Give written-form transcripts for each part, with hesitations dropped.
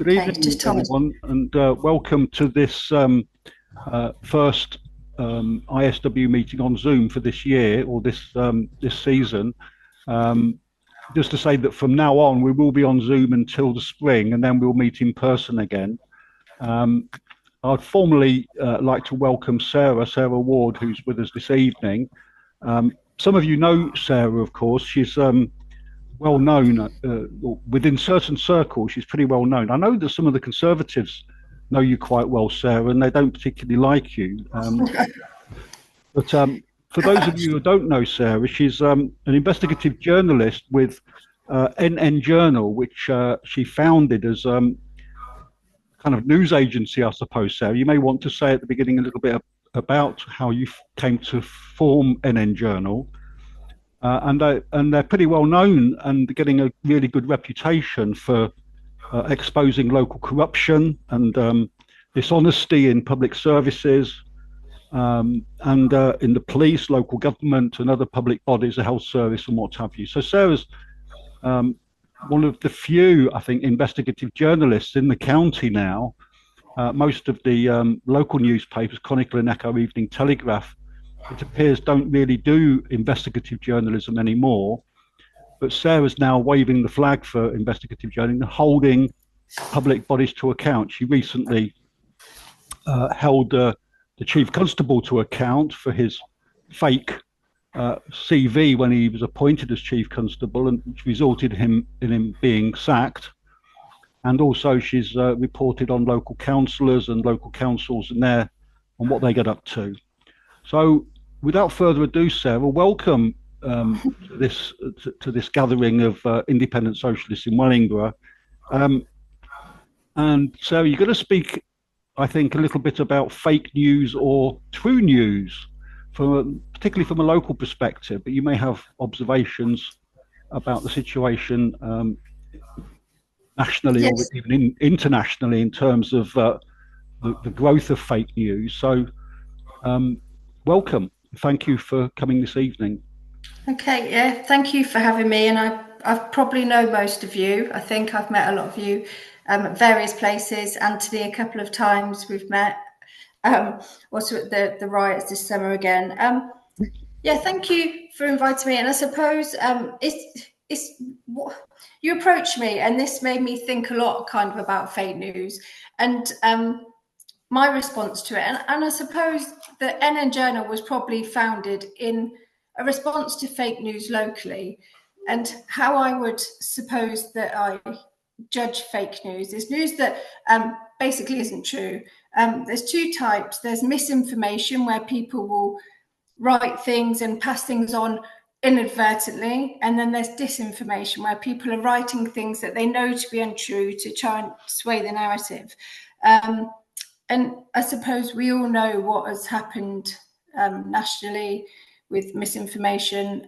Good Okay, evening, just Thomas. everyone, and welcome to this first ISW meeting on Zoom for this year or this season. Just to say that from now on, we will be on Zoom until the spring, and then we'll meet in person again. I'd formally like to welcome Sarah Ward, who's with us this evening. Some of you know Sarah, of course. She's well known within certain circles. She's pretty well known. I know that some of the Conservatives know you quite well, Sarah, and they don't particularly like you. But for those of you who don't know Sarah, she's an investigative journalist with NNJournal, which she founded as kind of news agency, I suppose. Sarah, you may want to say at the beginning a little bit about how you came to form NNJournal. And they're pretty well known and getting a really good reputation for exposing local corruption and dishonesty in public services and in the police, local government, and other public bodies, the health service, and what have you. So Sarah's one of the few, I think, investigative journalists in the county now. Most of the local newspapers, Chronicle and Echo, Evening Telegraph, it appears don't really do investigative journalism anymore, but Sarah's now waving the flag for investigative journalism, holding public bodies to account. She recently held the Chief Constable to account for his fake CV when he was appointed as Chief Constable, and which resulted in him being sacked. And also she's reported on local councillors and local councils and on what they get up to. So without further ado, Sarah, welcome to this gathering of Independent Socialists in Wellingborough. And Sarah, you're going to speak, I think, a little bit about fake news or true news, particularly from a local perspective, but you may have observations about the situation nationally, yes, or even internationally in terms of the growth of fake news. So welcome. Thank you for coming this evening. Okay, yeah, thank you for having me. And I probably know most of you. I think I've met a lot of you at various places. Anthony, a couple of times we've met. Also at the riots this summer again. Yeah, thank you for inviting me. And I suppose you approached me, and this made me think a lot kind of about fake news and my response to it. And I suppose that NNJournal was probably founded in a response to fake news locally, and how I would suppose that I judge fake news is news that basically isn't true. There's two types. There's misinformation, where people will write things and pass things on inadvertently, and then there's disinformation, where people are writing things that they know to be untrue to try and sway the narrative. And I suppose we all know what has happened nationally with misinformation.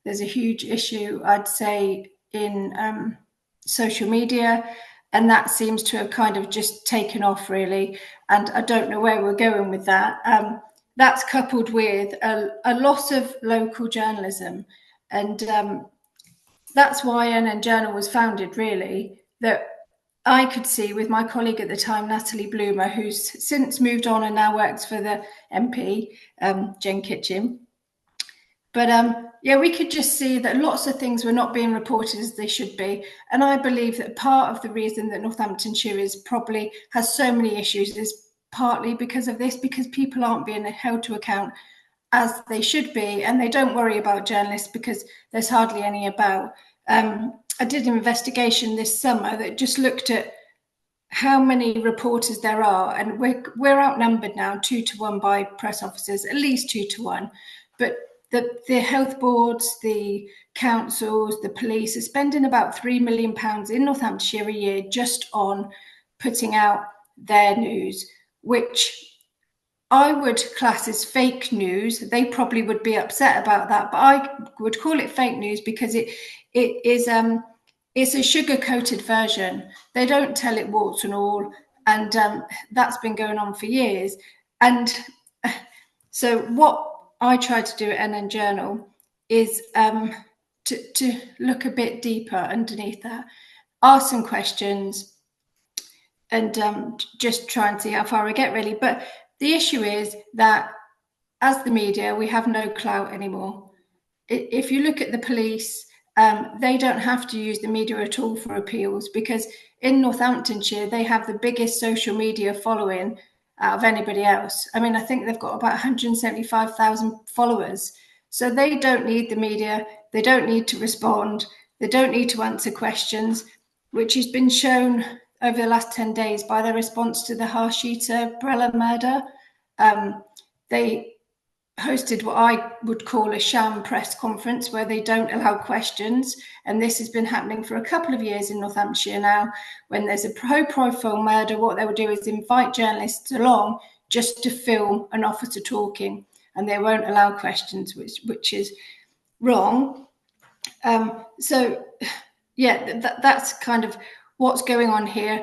There's a huge issue, I'd say, in social media, and that seems to have kind of just taken off, really. And I don't know where we're going with that. That's coupled with a loss of local journalism. And that's why NNJournal was founded, really, that I could see with my colleague at the time, Natalie Bloomer, who's since moved on and now works for the MP, Jen Kitchen. But yeah, we could just see that lots of things were not being reported as they should be. And I believe that part of the reason that Northamptonshire has so many issues is partly because of this, because people aren't being held to account as they should be, and they don't worry about journalists because there's hardly any about. I did an investigation this summer that just looked at how many reporters there are, and we're outnumbered now 2 to 1 by press officers, at least 2 to 1. But the health boards, the councils, the police are spending about £3 million in Northamptonshire a year just on putting out their news, which I would class as fake news. They probably would be upset about that, but I would call it fake news because it's a sugar-coated version. They don't tell it warts and all, and that's been going on for years. And so what I try to do at NNJournal is to look a bit deeper underneath that, ask some questions, just try and see how far I get, really. But the issue is that as the media, we have no clout anymore. If you look at the police, they don't have to use the media at all for appeals, because in Northamptonshire, they have the biggest social media following out of anybody else. I mean, I think they've got about 175,000 followers. So they don't need the media. They don't need to respond. They don't need to answer questions, which has been shown over the last 10 days by their response to the Harshita Brella murder. They hosted what I would call a sham press conference, where they don't allow questions. And this has been happening for a couple of years in Northamptonshire now. When there's a high-profile murder, what they will do is invite journalists along just to film an officer talking, and they won't allow questions, which is wrong. So, yeah, that's kind of what's going on here.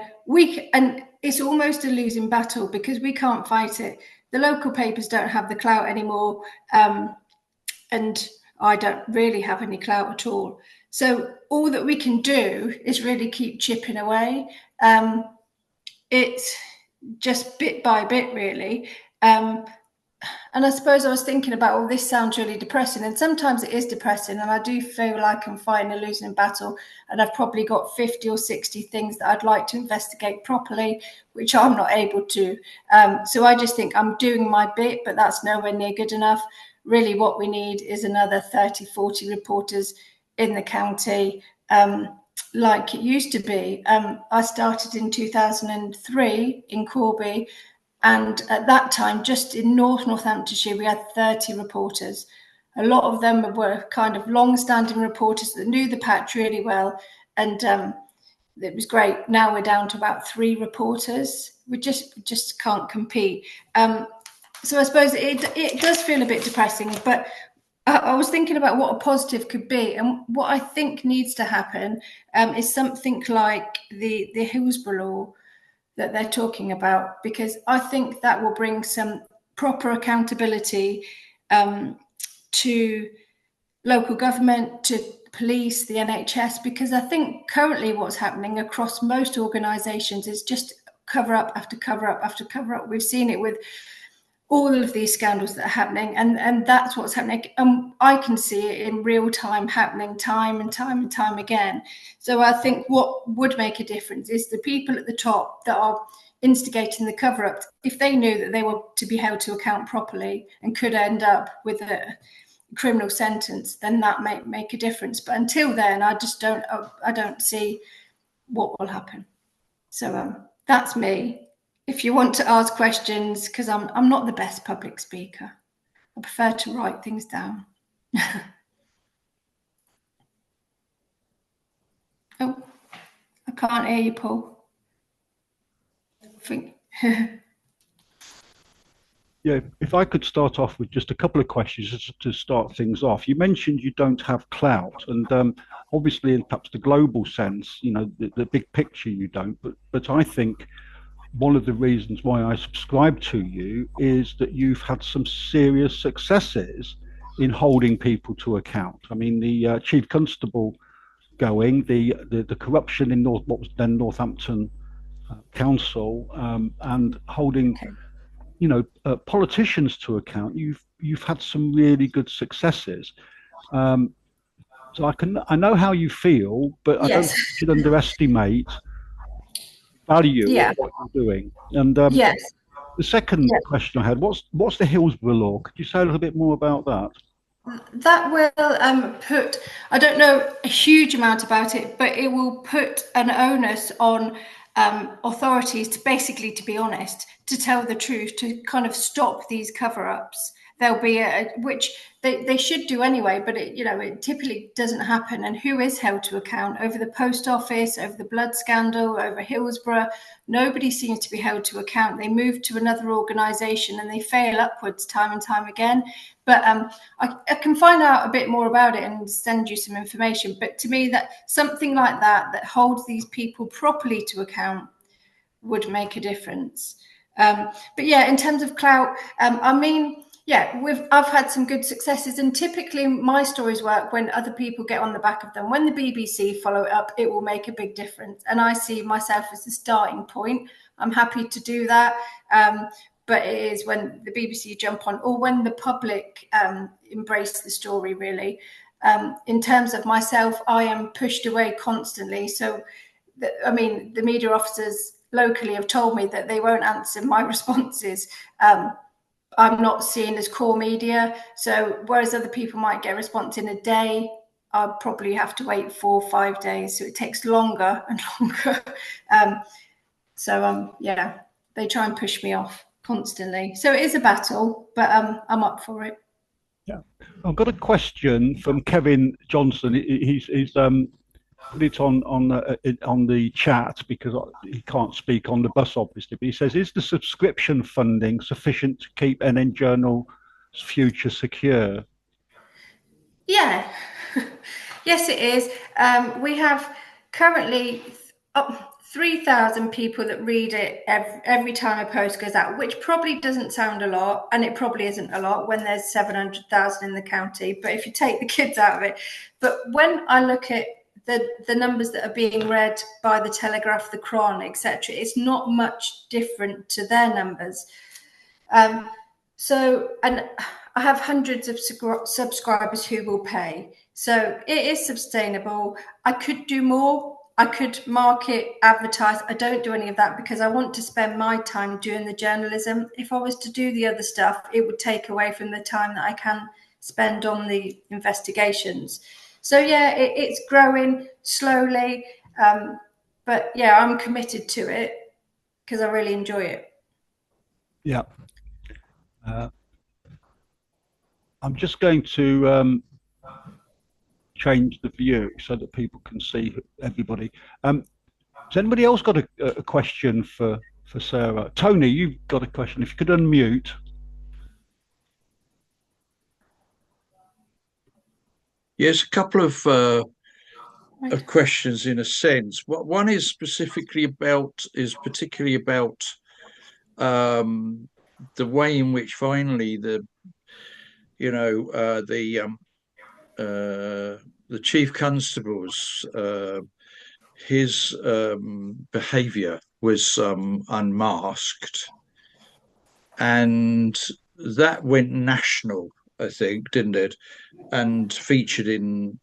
And it's almost a losing battle because we can't fight it. The local papers don't have the clout anymore, and I don't really have any clout at all. So all that we can do is really keep chipping away. It's just bit by bit, really. And I suppose I was thinking about, this sounds really depressing, and sometimes it is depressing, and I do feel like I'm fighting a losing battle, and I've probably got 50 or 60 things that I'd like to investigate properly, which I'm not able to. So I just think I'm doing my bit, but that's nowhere near good enough. Really what we need is another 30, 40 reporters in the county, like it used to be. I started in 2003 in Corby, and at that time, just in Northamptonshire, we had 30 reporters. A lot of them were kind of long-standing reporters that knew the patch really well, and it was great. Now we're down to about 3 reporters. We just can't compete. So I suppose it does feel a bit depressing, but I was thinking about what a positive could be, and what I think needs to happen is something like the Hillsborough law that they're talking about, because I think that will bring some proper accountability to local government, to police, the NHS, because I think currently what's happening across most organisations is just cover up after cover up after cover up. We've seen it with all of these scandals that are happening, and that's what's happening. I can see it in real time happening time and time and time again. So I think what would make a difference is the people at the top that are instigating the cover-up, if they knew that they were to be held to account properly and could end up with a criminal sentence, then that might make a difference. But until then, I don't see what will happen. So that's me. If you want to ask questions, because I'm not the best public speaker, I prefer to write things down. Oh, I can't hear you, Paul. Yeah, if I could start off with just a couple of questions just to start things off. You mentioned you don't have clout, and obviously in perhaps the global sense, the big picture you don't, but I think one of the reasons why I subscribe to you is that you've had some serious successes in holding people to account. I mean, the chief constable going, the corruption in what was then Northampton Council, and holding, politicians to account. You've had some really good successes. So I know how you feel, but I don't think you should underestimate value of what you're doing. And yes. The second question I had, what's the Hillsborough law? Could you say a little bit more about that? That will put, I don't know a huge amount about it, but it will put an onus on authorities to basically, to be honest, to tell the truth, to kind of stop these cover-ups. There'll be which they should do anyway, but it typically doesn't happen. And who is held to account? Over the post office, over the blood scandal, over Hillsborough, nobody seems to be held to account. They move to another organisation and they fail upwards time and time again. But I can find out a bit more about it and send you some information. But to me, that something like that holds these people properly to account would make a difference. But yeah, in terms of clout, I mean, yeah, I've had some good successes, and typically my stories work when other people get on the back of them. When the BBC follow it up, it will make a big difference, and I see myself as the starting point. I'm happy to do that, but it is when the BBC jump on, or when the public embrace the story, really. In terms of myself, I am pushed away constantly. So, the media officers locally have told me that they won't answer my responses. I'm not seen as core media. So whereas other people might get a response in a day, I'll probably have to wait 4 or 5 days. So it takes longer and longer. Yeah, they try and push me off constantly. So it is a battle, but I'm up for it. Yeah, I've got a question from Kevin Johnson. He's put it on the chat because he can't speak on the bus, obviously. But he says, "Is the subscription funding sufficient to keep NN Journal's future secure?" Yeah, yes, it is. We have currently 3,000 people that read it every time a post goes out, which probably doesn't sound a lot, and it probably isn't a lot when there's 700,000 in the county. But if you take the kids out of it, but when I look at the numbers that are being read by the Telegraph, the Cron, etc., it's not much different to their numbers. And I have hundreds of subscribers who will pay. So it is sustainable. I could do more. I could market, advertise. I don't do any of that because I want to spend my time doing the journalism. If I was to do the other stuff, it would take away from the time that I can spend on the investigations. So yeah, it's growing slowly. But yeah, I'm committed to it because I really enjoy it. Yeah. I'm just going to change the view so that people can see everybody. Has anybody else got a question for Sarah? Tony, you've got a question. If you could unmute. Yes, a couple of questions in a sense. One is particularly about the way in which finally the chief constable's his behaviour was unmasked, and that went national, I think, didn't it? And featured in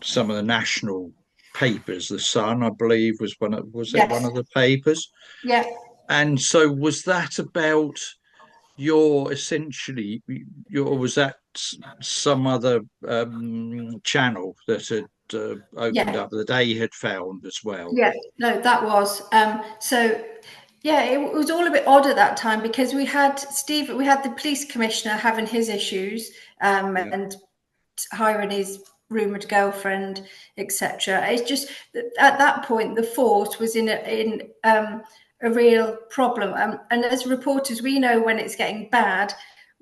some of the national papers. The Sun, I believe, was one of the papers? Yeah. And so was that about or was that some other channel that had opened up that they had found as well? Yeah, no, that was. So yeah, it was all a bit odd at that time because we had the police commissioner having his issues, and hiring his rumoured girlfriend, etc. It's just that at that point the force was in a real problem, and as reporters we know when it's getting bad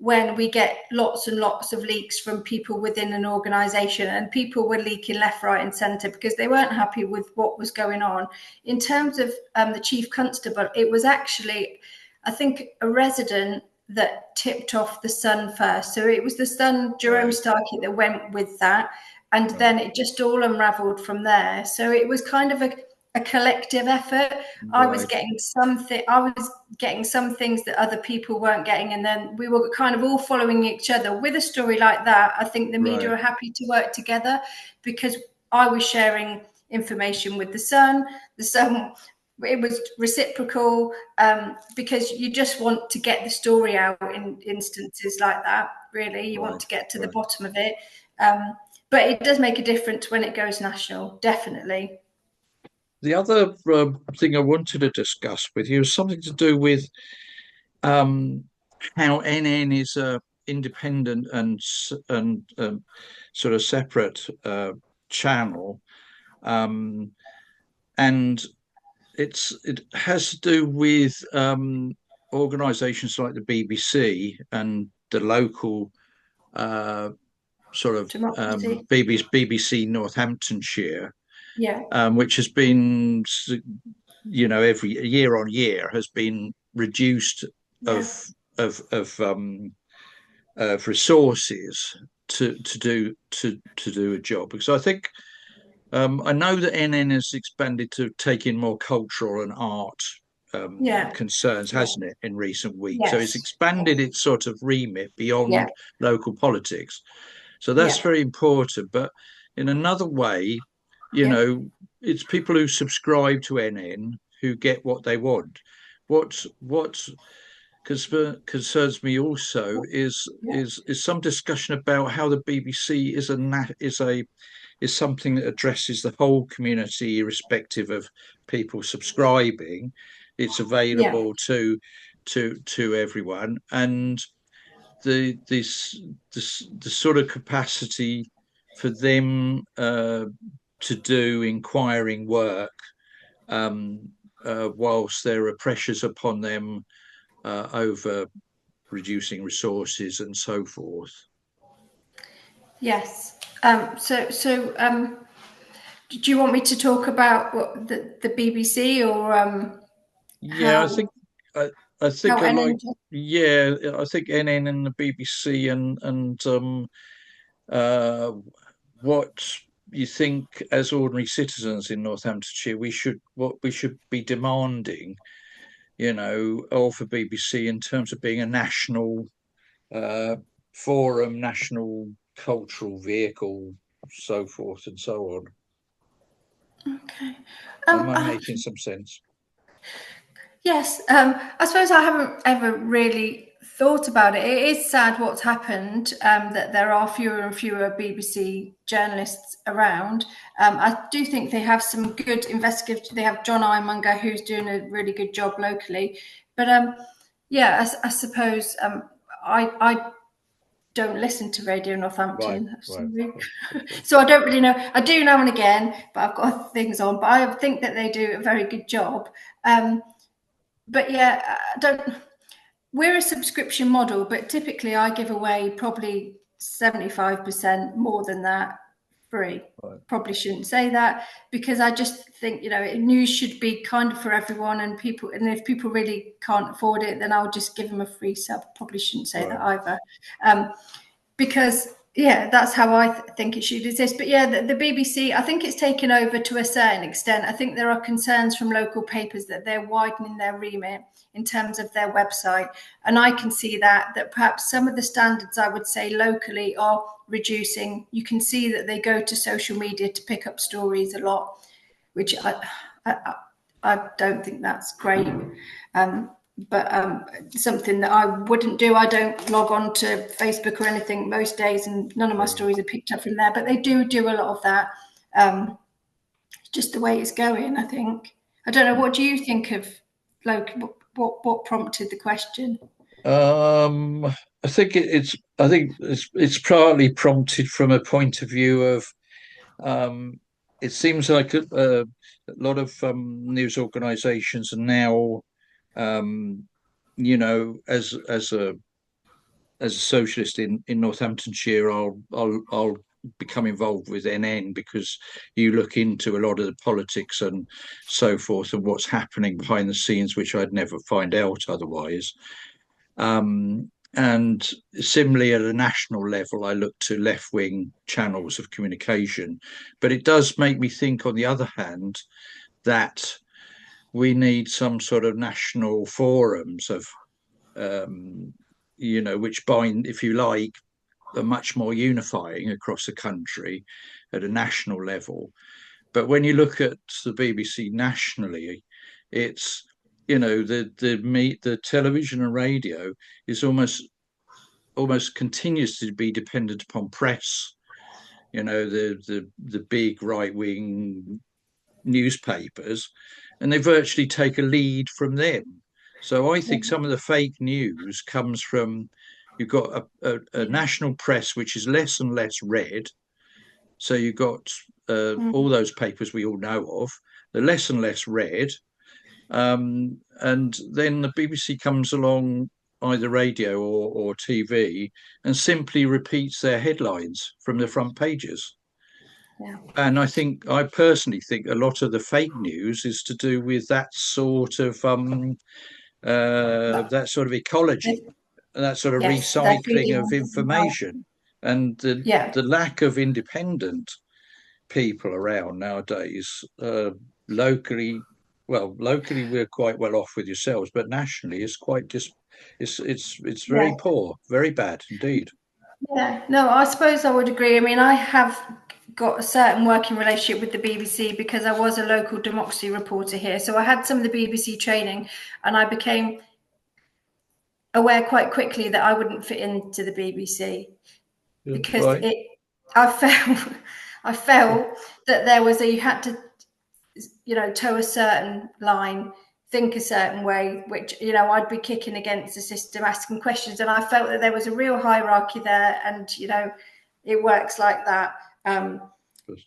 when we get lots and lots of leaks from people within an organisation, and people were leaking left, right and centre because they weren't happy with what was going on. In terms of the chief constable, it was actually, I think, a resident that tipped off the Sun first. So it was the Sun, Jerome Starkey, that went with that. And then it just all unravelled from there. So it was kind of a collective effort. I was getting some things that other people weren't getting. And then we were kind of all following each other. With a story like that, I think the media are happy to work together because I was sharing information with the Sun. The Sun, it was reciprocal, because you just want to get the story out in instances like that. Really, you want to get to the bottom of it. But it does make a difference when it goes national, definitely. The other thing I wanted to discuss with you is something to do with how NN is a independent and sort of separate channel, and it has to do with organisations like the BBC and the local BBC Northamptonshire, which has been, every year on year has been reduced of resources to do a job. Because I think I know that NN has expanded to take in more cultural and art concerns, hasn't it, in recent weeks? So it's expanded its sort of remit beyond local politics. So that's very important. But in another way, you know, it's people who subscribe to NN who get what they want. What concerns me also is some discussion about how the BBC is something that addresses the whole community, irrespective of people subscribing. It's available to everyone, and the sort of capacity for them to do inquiring work, whilst there are pressures upon them over reducing resources and so forth. Yes. Do you want me to talk about what the BBC or I think NN and the BBC and what you think as ordinary citizens in Northamptonshire what we should be demanding, you know, of the BBC in terms of being a national forum, national cultural vehicle, so forth and so on. Okay. Am I making some sense? Yes. I suppose I haven't ever really thought about it. It is sad what's happened, that there are fewer and fewer BBC journalists around. I do think they have some good investigative. They have John Imunger, who's doing a really good job locally. But I suppose I don't listen to Radio Northampton. Right. So I don't really know. I do now and again, but I've got things on. But I think that they do a very good job. But yeah, we're a subscription model, but typically I give away probably 75% more than that free. Right. Probably shouldn't say that, because I just think, you know, news should be kind of for everyone, and if people really can't afford it, then I'll just give them a free sub. Probably shouldn't say that either. Because that's how I think it should exist. But the BBC, I think it's taken over to a certain extent. I think there are concerns from local papers that they're widening their remit in terms of their website. And I can see that perhaps some of the standards, I would say, locally are reducing. You can see that they go to social media to pick up stories a lot, which I don't think that's great. But something that I wouldn't do. I don't log on to Facebook or anything most days, and none of my stories are picked up from there. But they do a lot of that. Just the way it's going, I think. I don't know. What do you think of what prompted the question? I think it's partly prompted from a point of view of it seems like a lot of news organisations are now, you know, as a socialist in Northamptonshire, I'll become involved with NN because you look into a lot of the politics and so forth and what's happening behind the scenes, which I'd never find out otherwise. And similarly, at a national level, I look to left-wing channels of communication. But it does make me think, on the other hand, that we need some sort of national forums of, you know, which bind, if you like, are much more unifying across the country at a national level. But when you look at the BBC nationally, it's, you know, the television and radio is almost continues to be dependent upon press. You know, the big right-wing newspapers, and they virtually take a lead from them. So I think some of the fake news comes from, you've got a national press which is less and less read. So you've got all those papers we all know of, they're less and less read. And then the BBC comes along, either radio or TV, and simply repeats their headlines from the front pages. Yeah. And I personally think a lot of the fake news is to do with that sort of ecology. that sort of Yes, they're recycling feeding of on something else. information, and Yeah. the lack of independent people around nowadays, locally. Well, locally we're quite well off with yourselves, but nationally it's quite it's very Yeah. poor, very bad indeed. Yeah, no, I suppose I would agree. I mean, I have got a certain working relationship with the BBC because I was a local democracy reporter here. So I had some of the BBC training, and I became aware quite quickly that I wouldn't fit into the BBC because Right. I felt I felt that there was you had to, toe a certain line, think a certain way, which, I'd be kicking against the system, asking questions. And I felt that there was a real hierarchy there, and, it works like that.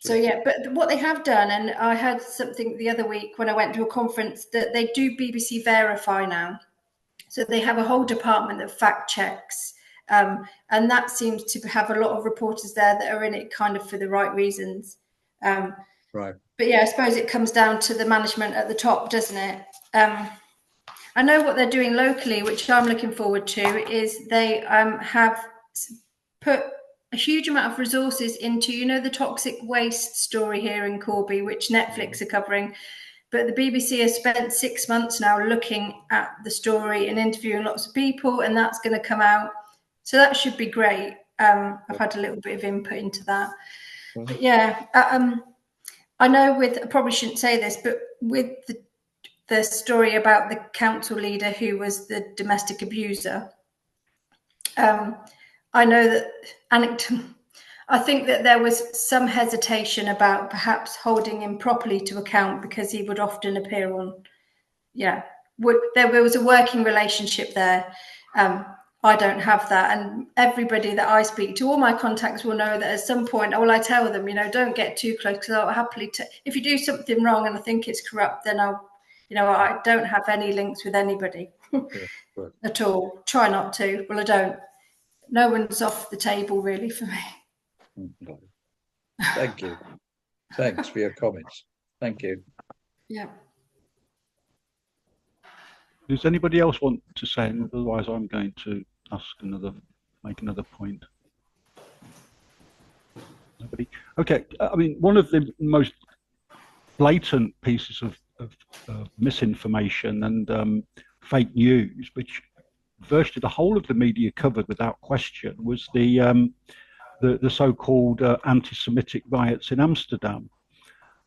So, yeah, but what they have done, and I heard something the other week when I went to a conference, that they do BBC Verify now. So they have a whole department that fact checks. And that seems to have a lot of reporters there that are in it kind of for the right reasons. Right. But yeah, I suppose it comes down to the management at the top, doesn't it? I know what they're doing locally, which I'm looking forward to, is they have put a huge amount of resources into, the toxic waste story here in Corby, which Netflix are covering. But the BBC has spent 6 months now looking at the story and interviewing lots of people, and that's going to come out. So that should be great. I've had a little bit of input into that. But yeah, I know I probably shouldn't say this, but with the story about the council leader who was the domestic abuser, I know that I think that there was some hesitation about perhaps holding him properly to account because he would often appear on, there was a working relationship there. I don't have that, and everybody that I speak to, all my contacts will know that at some point, I tell them, don't get too close, because I'll happily, if you do something wrong and I think it's corrupt, then I don't have any links with anybody at all. Try not to. Well, I don't. No one's off the table really for me. Thank you. Thanks for your comments. Thank you. Yeah. Does anybody else want to say? Otherwise, I'm going to make another point. Nobody. Okay. I mean, one of the most blatant pieces of misinformation and fake news, which virtually the whole of the media covered without question, was the so-called anti-Semitic riots in Amsterdam.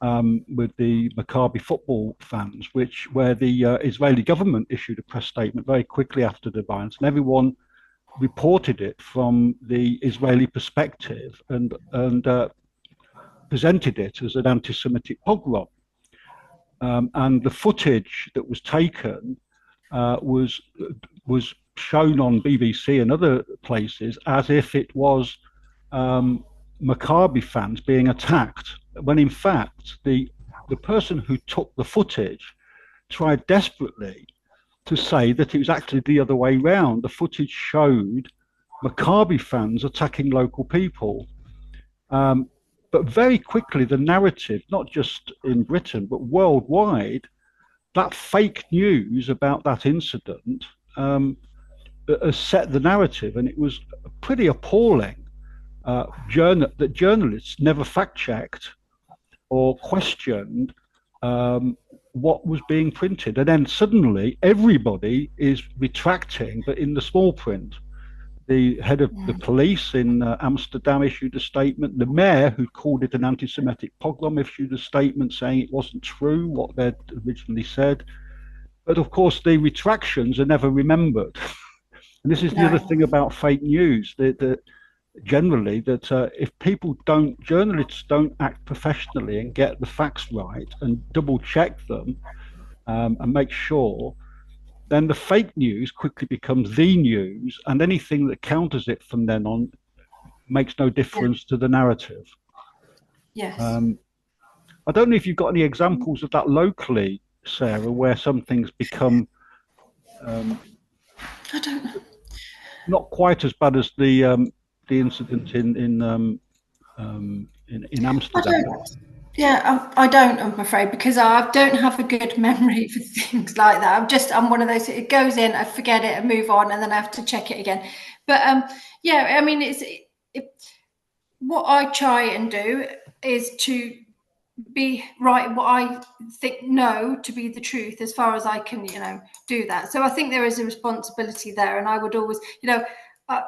With the Maccabi football fans, where the Israeli government issued a press statement very quickly after the violence, and everyone reported it from the Israeli perspective and presented it as an anti-Semitic pogrom. And the footage that was taken was shown on BBC and other places as if it was Maccabi fans being attacked, when in fact the person who took the footage tried desperately to say that it was actually the other way round. The footage showed Maccabi fans attacking local people. But very quickly the narrative, not just in Britain but worldwide, that fake news about that incident has set the narrative, and it was pretty appalling. That journalists never fact-checked or questioned what was being printed, and then suddenly everybody is retracting, but in the small print. The head of the police in Amsterdam issued a statement. The mayor, who called it an anti-Semitic pogrom, issued a statement saying it wasn't true what they'd originally said. But of course, the retractions are never remembered. And this is the other thing about fake news, that generally if journalists don't act professionally and get the facts right and double check them and make sure, then the fake news quickly becomes the news, and anything that counters it from then on makes no difference to the narrative. Yes. I don't know if you've got any examples of that locally, Sarah, where something's become I don't know. Not quite as bad as the incident in Amsterdam. Yeah, I don't, I'm afraid, because I don't have a good memory for things like that. I'm one of those, it goes in, I forget it and move on, and then I have to check it again. But yeah, I mean, what I try and do is to be right what I think know to be the truth as far as I can, do that. So I think there is a responsibility there, and I would always, uh,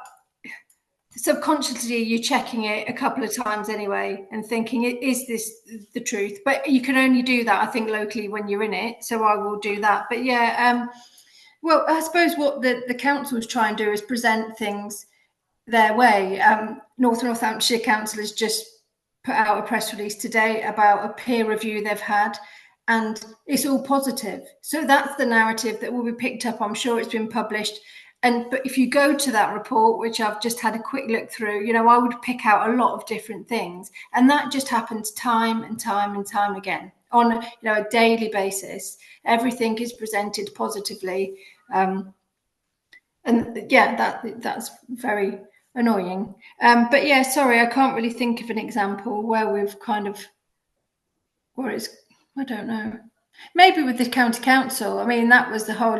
subconsciously you're checking it a couple of times anyway and thinking, is this the truth? But you can only do that, I think, locally when you're in it. So I will do that. But yeah, well, I suppose what the councils try and do is present things their way. Northamptonshire Council has just put out a press release today about a peer review they've had, and it's all positive. So that's the narrative that will be picked up. I'm sure it's been published. But if you go to that report, which I've just had a quick look through, I would pick out a lot of different things, and that just happens time and time and time again on a daily basis. Everything is presented positively, and yeah, that's very annoying. But yeah, sorry, I can't really think of an example where we've where it's, I don't know. Maybe with the county council. I mean, that was the whole,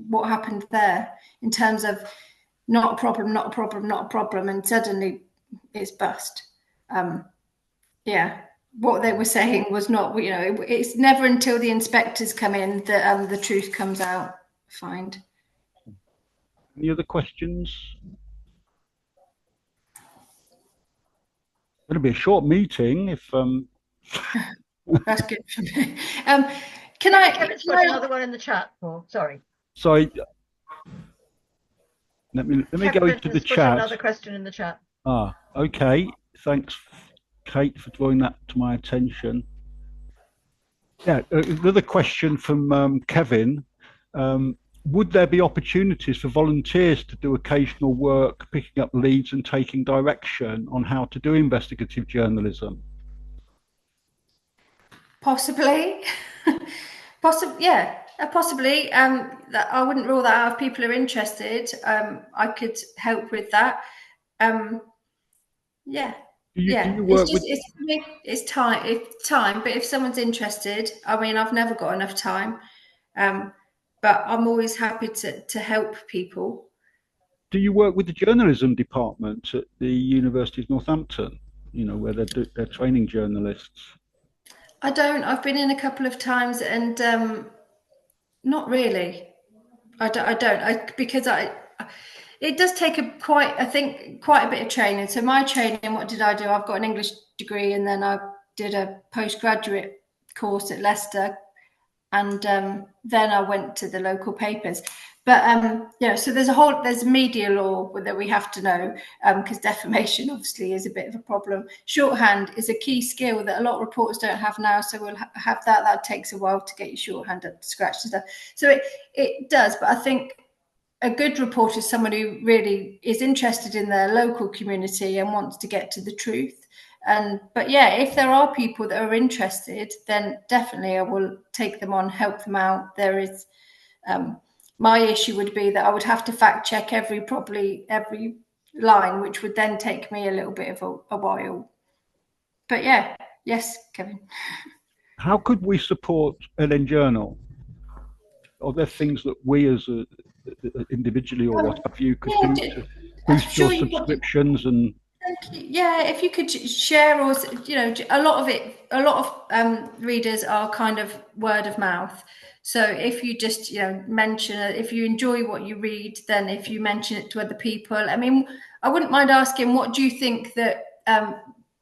what happened there in terms of not a problem, not a problem, not a problem, and suddenly it's bust. Yeah, what they were saying was not, it's never until the inspectors come in that the truth comes out. I find. Any other questions? It'll be a short meeting if That's good for me. Kevin's got another one in the chat. Oh, sorry. Sorry. Let me go into the chat. Another question in the chat. Okay. Thanks, Kate, for drawing that to my attention. Yeah, another question from Kevin. Would there be opportunities for volunteers to do occasional work, picking up leads and taking direction on how to do investigative journalism? Possibly. Yeah, possibly. That I wouldn't rule that out. If people are interested, I could help with that. Yeah. Do you work it's time. But if someone's interested, I mean, I've never got enough time. But I'm always happy to help people. Do you work with the journalism department at the University of Northampton? Where they're training journalists. I don't. I've been in a couple of times, and not really. I don't. Because it does take quite a bit of training. So my training, what did I do? I've got an English degree, and then I did a postgraduate course at Leicester, and then I went to the local papers. But so there's media law that we have to know, because defamation obviously is a bit of a problem. Shorthand is a key skill that a lot of reporters don't have now, so we'll have that. That takes a while to get your shorthand up to scratch and stuff. So it does, but I think a good reporter is someone who really is interested in their local community and wants to get to the truth. But yeah, if there are people that are interested, then definitely I will take them on, help them out. There is, my issue would be that I would have to fact check every line, which would then take me a little bit of a while. But yeah, yes, Kevin. How could we support NNJournal? Are there things that we as individually or what have you could do to boost your subscriptions and? Yeah, if you could share, or a lot of readers are kind of word of mouth. So if you just mention it, if you enjoy what you read, then if you mention it to other people, I mean, I wouldn't mind asking, what do you think that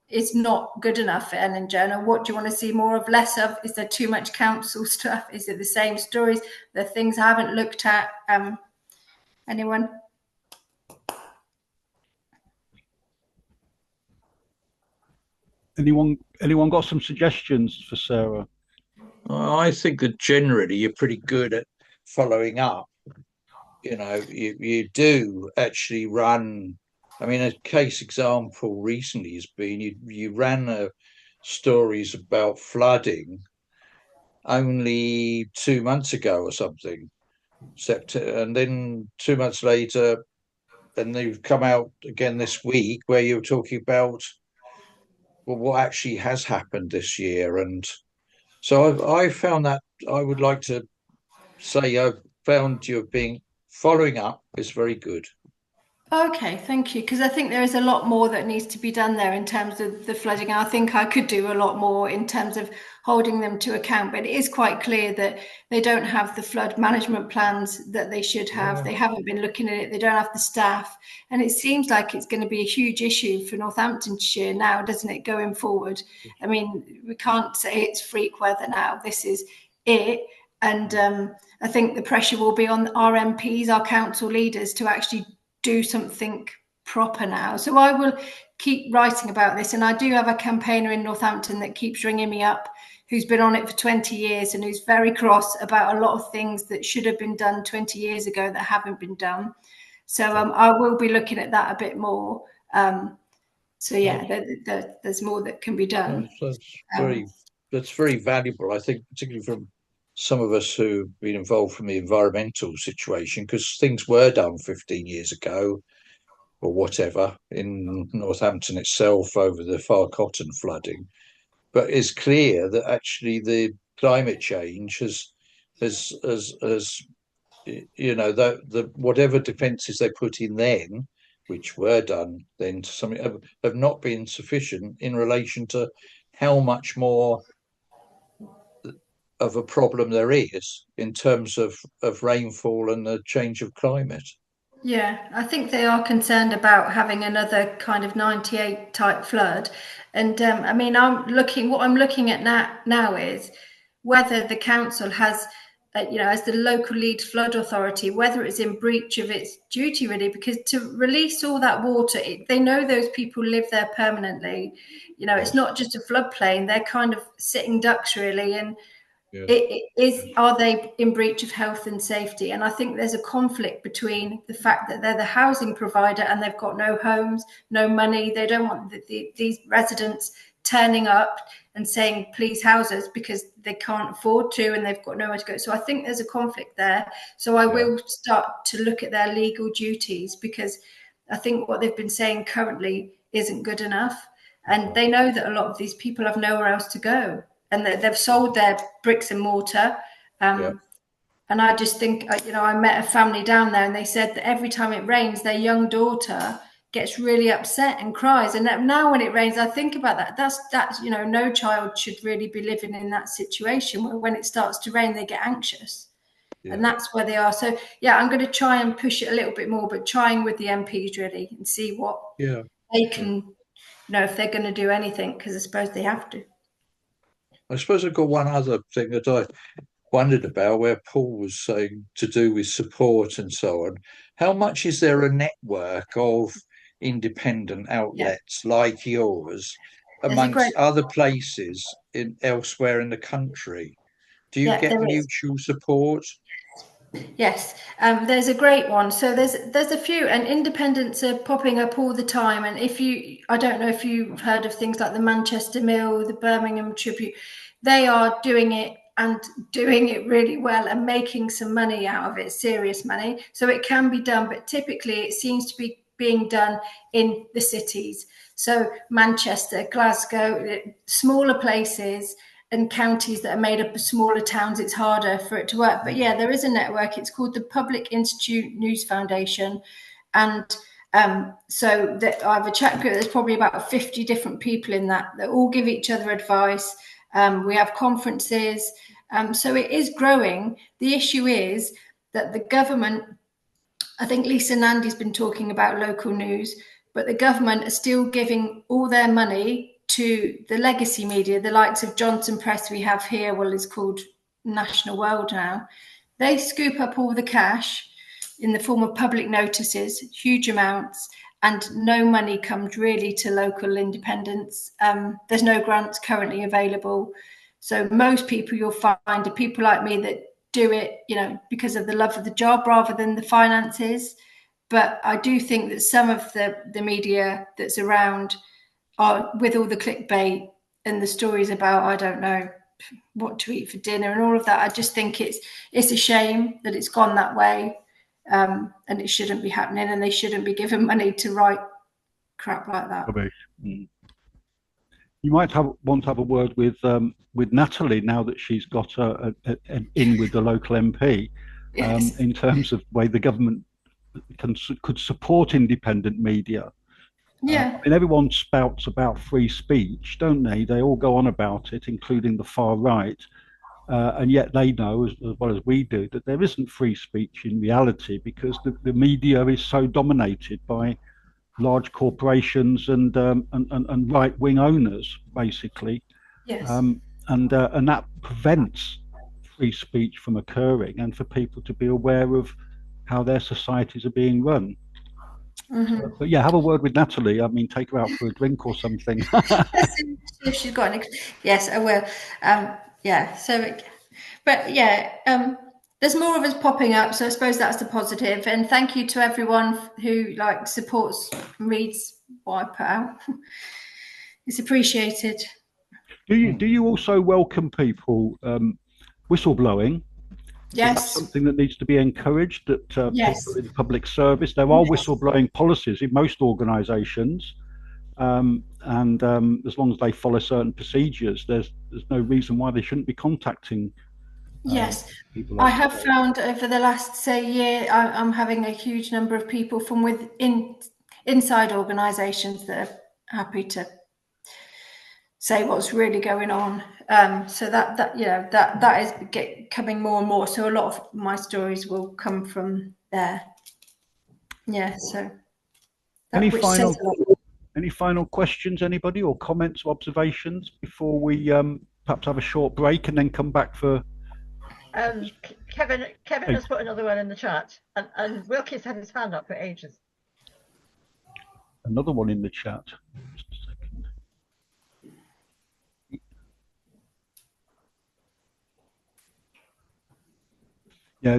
is not good enough for NNJournal? What do you want to see more of, less of? Is there too much council stuff? Is it the same stories? The things I haven't looked at? Anyone? Anyone got some suggestions for Sarah? I think that generally you're pretty good at following up. You do actually run. I mean, a case example recently has been you ran stories about flooding only 2 months ago or something, and then 2 months later, and they've come out again this week where you're talking about well, what actually has happened this year. And so I found that I would like to say I've found you being following up is very good. Okay, thank you. Because I think there is a lot more that needs to be done there in terms of the flooding. I think I could do a lot more in terms of holding them to account, but it is quite clear that they don't have the flood management plans that they should have. Yeah. They haven't been looking at it. They don't have the staff. And it seems like it's going to be a huge issue for Northamptonshire now, doesn't it, going forward? I mean, we can't say it's freak weather now. This is it. And I think the pressure will be on our MPs, our council leaders, to actually do something proper now. So I will keep writing about this. And I do have a campaigner in Northampton that keeps ringing me up, who's been on it for 20 years and who's very cross about a lot of things that should have been done 20 years ago that haven't been done. So I will be looking at that a bit more. So yeah, there's more that can be done. That's very valuable, I think, particularly from some of us who've been involved from the environmental situation, because things were done 15 years ago or whatever in Northampton itself over the Far Cotton flooding. But it's clear that actually the climate change has you know, the whatever defences they put in then, which were done then to something, have not been sufficient in relation to how much more of a problem there is in terms of rainfall and the change of climate. Yeah, I think they are concerned about having another kind of 98 type flood. And I mean, what I'm looking at now is whether the council has, as the local lead flood authority, whether it's in breach of its duty really, because to release all that water, they know those people live there permanently. It's not just a floodplain, they're kind of sitting ducks really. And are they in breach of health and safety? And I think there's a conflict between the fact that they're the housing provider and they've got no homes, no money. They don't want these residents turning up and saying, please house us, because they can't afford to and they've got nowhere to go. So I think there's a conflict there. So I will start to look at their legal duties, because I think what they've been saying currently isn't good enough. And they know that a lot of these people have nowhere else to go, and they've sold their bricks and mortar. And I just think, I met a family down there and they said that every time it rains, their young daughter gets really upset and cries. And now when it rains, I think about that. That's no child should really be living in that situation where when it starts to rain, they get anxious. And that's where they are. So, I'm going to try and push it a little bit more, but trying with the MPs really and see what they can, if they're going to do anything, because I suppose they have to. I suppose I've got one other thing that I wondered about, where Paul was saying to do with support and so on. How much is there a network of independent outlets like yours amongst other places elsewhere in the country? Do you get mutual support? Yes, there's a great one. So there's a few, and independents are popping up all the time. And I don't know if you've heard of things like the Manchester Mill, the Birmingham Tribute, they are doing it and doing it really well and making some money out of it, serious money. So it can be done, but typically it seems to be being done in the cities. So Manchester, Glasgow, smaller places and counties that are made up of smaller towns, it's harder for it to work. But there is a network. It's called the Public Institute News Foundation. And so that I have a chat group. There's probably about 50 different people in that all give each other advice. We have conferences. So it is growing. The issue is that the government, I think Lisa Nandy's been talking about local news, but the government are still giving all their money to the legacy media, the likes of Johnson Press we have here, it's called National World now. They scoop up all the cash in the form of public notices, huge amounts, and no money comes really to local independents. There's no grants currently available. So most people you'll find are people like me that do it, because of the love of the job rather than the finances. But I do think that some of the media that's around are, with all the clickbait and the stories about, I don't know, what to eat for dinner and all of that, I just think it's a shame that it's gone that way, and it shouldn't be happening, and they shouldn't be given money to write crap like that. You might want to have a word with Natalie now that she's got an in with the local MP, Yes. in terms of the way the government could support independent media. Yeah. I mean, everyone spouts about free speech, don't they? They all go on about it, including the far right. And yet they know, as well as we do, that there isn't free speech in reality because the media is so dominated by large corporations and right-wing owners, basically. Yes. And that prevents free speech from occurring and for people to be aware of how their societies are being run. But yeah, have a word with Natalie. I mean, take her out for a drink or something. If she's got any, yes, I will. Yeah. So, but yeah, there's more of us popping up, so I suppose that's the positive. And thank you to everyone who supports and reads what I put out. It's appreciated. Do you also welcome people whistleblowing? Is that Yes. something that needs to be encouraged? That Yes. people in public service, there are whistleblowing policies in most organisations, and as long as they follow certain procedures, there's no reason why they shouldn't be contacting. Yes, people. I have found over the last year, I'm having a huge number of people from inside organisations that are happy to say what's really going on. So that is coming more and more. So a lot of my stories will come from there. Yeah. So any final questions, anybody, or comments or observations before we perhaps have a short break and then come back for? Kevin has put another one in the chat, and Wilkie's had his hand up for ages. Another one in the chat. Just a second. Yeah,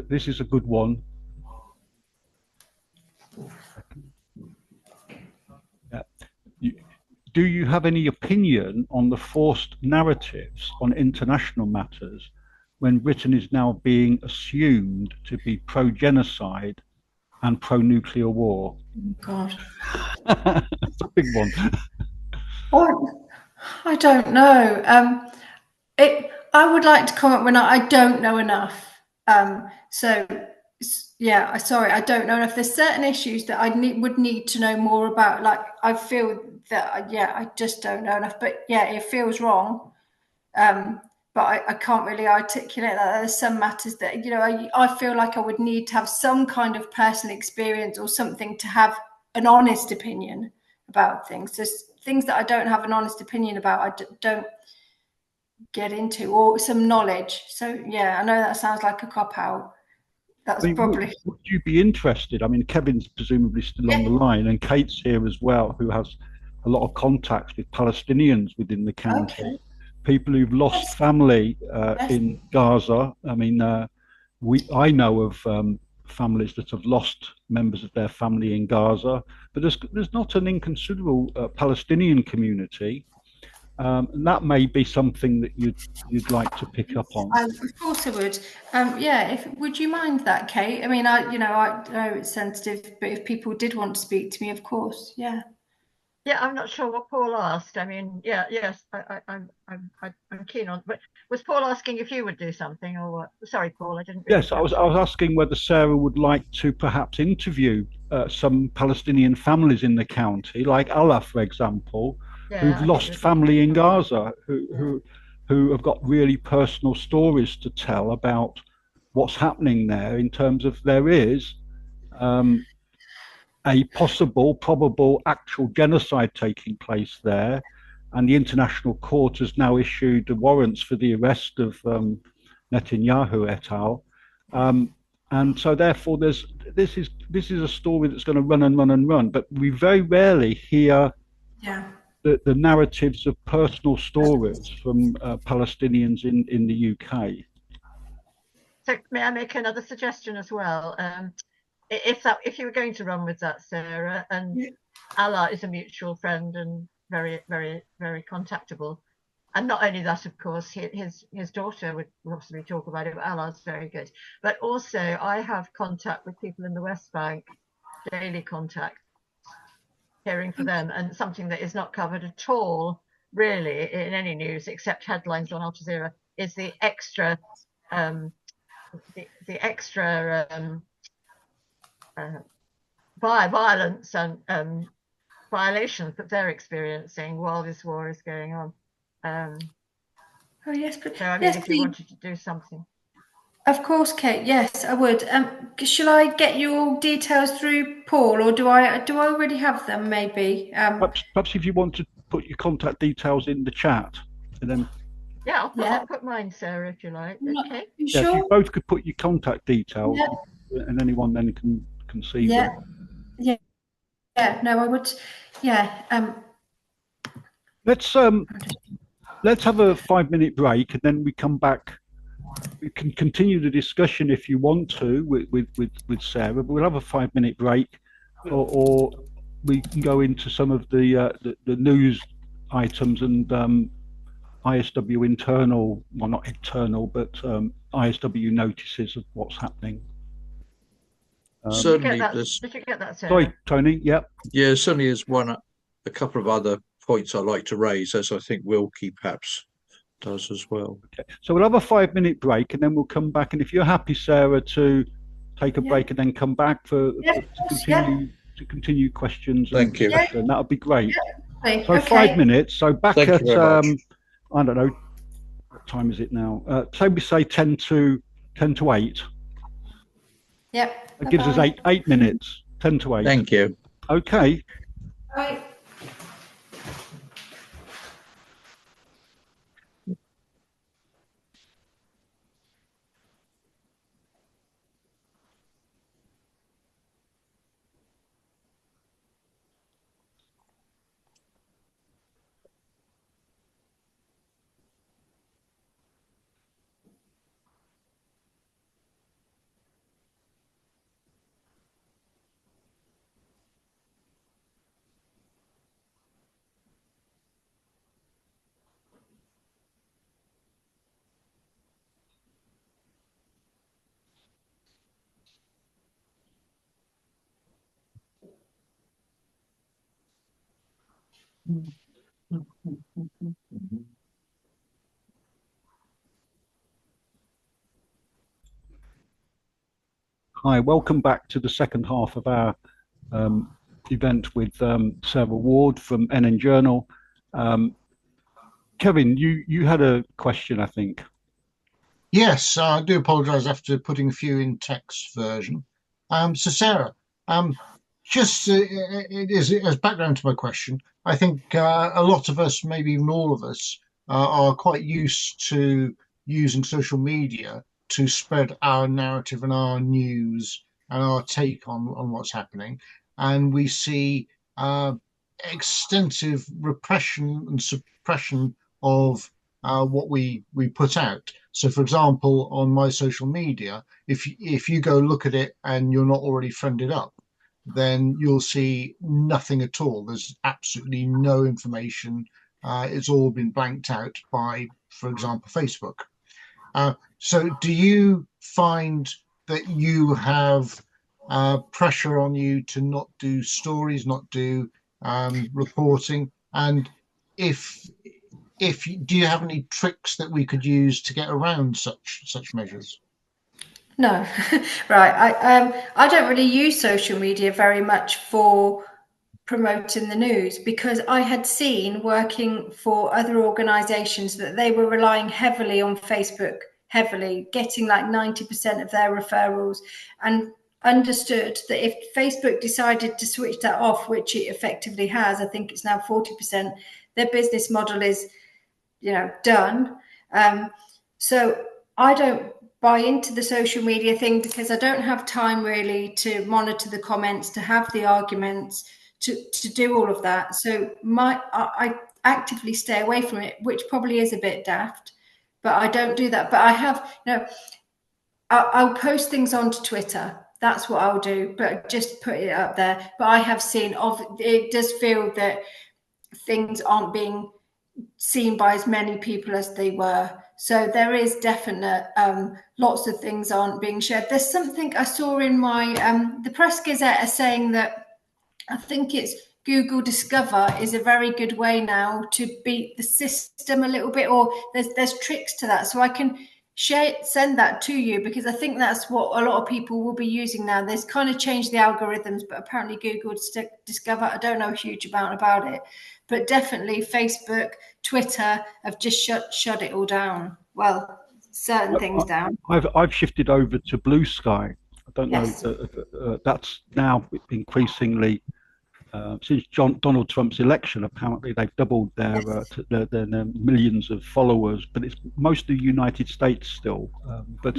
this is a good one. Yeah. Do you have any opinion on the forced narratives on international matters when Britain is now being assumed to be pro-genocide and pro-nuclear war? Oh, God. That's a big one. I don't know. I would like to comment when I don't know enough. So yeah, sorry, I don't know enough. There's certain issues that I would need to know more about. Like I feel that I just don't know enough. But yeah, it feels wrong. But I can't really articulate that. There's some matters that I feel like I would need to have some kind of personal experience or something to have an honest opinion about things. There's things that I don't have an honest opinion about. I don't get into, or some knowledge. So yeah, I know that sounds like a cop out. That's probably. Would you be interested? I mean, Kevin's presumably still on the line, and Kate's here as well, who has a lot of contacts with Palestinians within the county. Okay. People who've lost family in Gaza. I mean, I know of families that have lost members of their family in Gaza, but there's not an inconsiderable Palestinian community. And that may be something that you'd like to pick up on. Of course I would. Yeah, would you mind that, Kate? I mean, I know it's sensitive, but if people did want to speak to me, of course, yeah. Yeah, I'm not sure what Paul asked. I mean, yes, I'm keen on. But was Paul asking if you would do something, or what? Sorry, Paul, I didn't. Yes, I was asking whether Sarah would like to perhaps interview some Palestinian families in the county, like Allah, for example, who've lost family in Gaza, who have got really personal stories to tell about what's happening there. In terms of there is a possible, probable, actual genocide taking place there, and the international court has now issued the warrants for the arrest of Netanyahu et al. And so therefore this is a story that's going to run and run and run, but we very rarely hear the narratives of personal stories from Palestinians in the UK. So may I make another suggestion as well? If you were going to run with that, Sarah, and Allah is a mutual friend and very, very, very contactable. And not only that, of course, his daughter would possibly talk about it, but Allah's very good. But also, I have contact with people in the West Bank, daily contact, hearing from them, and something that is not covered at all really in any news except headlines on Al Jazeera is the extra violence and violations that they're experiencing while this war is going on. Oh yes, but so I mean, yes, if please. you wanted to do something. Of course, Kate. Yes, I would. Shall I get your details through Paul, or do I already have them? Maybe. Perhaps if you want to put your contact details in the chat, and then Yeah, I'll put mine, Sarah, if you like. Okay. You yeah, sure? if you both could put your contact details, Yeah. and anyone then can see them. Yeah. No, I would. Yeah. Let's have a 5-minute break, and then we come back. We can continue the discussion if you want to with Sarah, but we'll have a 5-minute break, or we can go into some of the news items and ISW internal, well, not internal, but ISW notices of what's happening. Certainly, did you get that, Sarah? Sorry, Tony. Yep. Yeah, certainly is a couple of other points I'd like to raise, as I think Wilkie perhaps does as well. Okay. So we'll have a 5-minute break, and then we'll come back. And if you're happy, Sarah, to take a break and then come back to continue questions. Thank you. That would be great. Yeah. So 5 minutes. So back Thank at you very much. I don't know, what time is it now? So we say 10 to 8. Yep. That gives us 8 minutes. 10 to 8. Thank you. Okay. Right. Hi, welcome back to the second half of our event with Sarah Ward from NNJournal. Kevin, you had a question, I think. Yes, I do apologise after putting a few in text version. So Sarah, just it is as background to my question. I think a lot of us, maybe even all of us, are quite used to using social media to spread our narrative and our news and our take on what's happening. And we see extensive repression and suppression of what we put out. So, for example, on my social media, if you go look at it and you're not already friended up, then you'll see nothing at all. There's absolutely no information. It's all been blanked out by, for example, Facebook. So do you find that you have pressure on you to not do stories, not do reporting? And do you have any tricks that we could use to get around such measures? No, right. I don't really use social media very much for promoting the news, because I had seen, working for other organisations, that they were relying heavily on Facebook, getting like 90% of their referrals, and understood that if Facebook decided to switch that off, which it effectively has, I think it's now 40%, their business model is, done. So I don't buy into the social media thing, because I don't have time really to monitor the comments, to have the arguments, to do all of that. So I actively stay away from it, which probably is a bit daft, but I don't do that. But I have, I'll post things onto Twitter. That's what I'll do, but just put it up there. But I have seen it does feel that things aren't being seen by as many people as they were. So there is definite lots of things aren't being shared. There's something I saw in my the Press Gazette saying that I think it's Google Discover is a very good way now to beat the system a little bit, or there's tricks to that. So I can send that to you, because I think that's what a lot of people will be using now. There's kind of changed the algorithms, but apparently Google Discover, I don't know a huge amount about it, but definitely Facebook, Twitter have just shut it all down. Well, certain things down. I've shifted over to Blue Sky. I don't Yes. know. That's now increasingly since Donald Trump's election. Apparently, they've doubled their millions of followers, but it's mostly United States still. But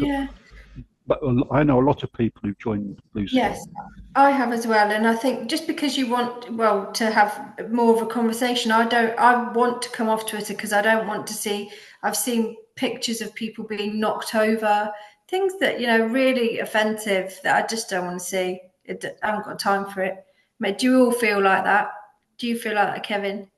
I know a lot of people who've joined Blue Sky. Yes, I have as well, and I think just because you want to have more of a conversation, I want to come off Twitter because I don't want to see. I've seen pictures of people being knocked over, things that really offensive that I just don't want to see. I haven't got time for it. Do you all feel like that? Do you feel like that, Kevin?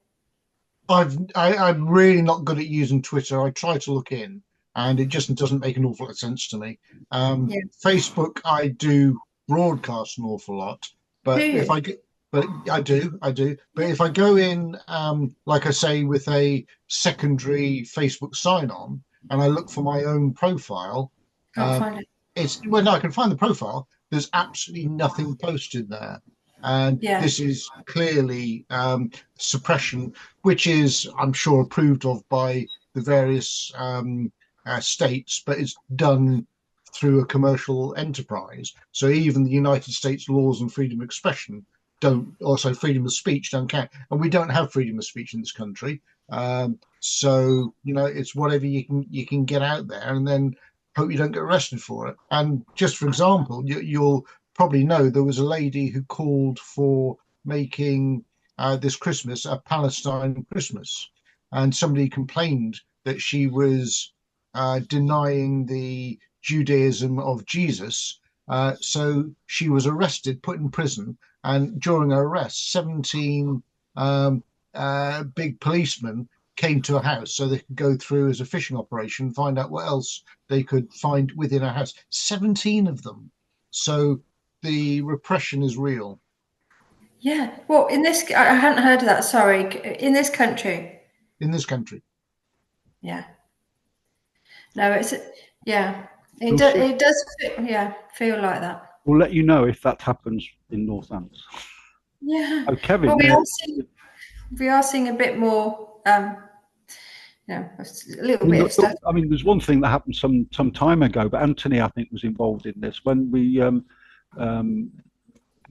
I'm really not good at using Twitter. I try to look in, and it just doesn't make an awful lot of sense to me. Facebook, I do broadcast an awful lot, but I do. But if I go in, like I say, with a secondary Facebook sign-on, and I look for my own profile, Can't find it. No, I can find the profile. There's absolutely nothing posted there. And this is clearly suppression, which is, I'm sure, approved of by the various states, but it's done through a commercial enterprise. So even the United States laws and freedom of expression also freedom of speech don't count. And we don't have freedom of speech in this country. So, it's whatever you can get out there, and then hope you don't get arrested for it. And just for example, you'll probably know there was a lady who called for making this Christmas a Palestine Christmas, and somebody complained that she was denying the Judaism of Jesus. So she was arrested, put in prison, and during her arrest, 17 big policemen came to a house so they could go through as a fishing operation, find out what else they could find within a house. 17 of them. So the repression is real. Yeah. Well, I hadn't heard of that. Sorry. In this country. In this country. Yeah. No, it does. Feel like that. We'll let you know if that happens in Northampton. Yeah. Oh, Kevin. Well, we are seeing a bit more. A little bit of stuff. I mean, there's one thing that happened some time ago, but Anthony, I think, was involved in this when we.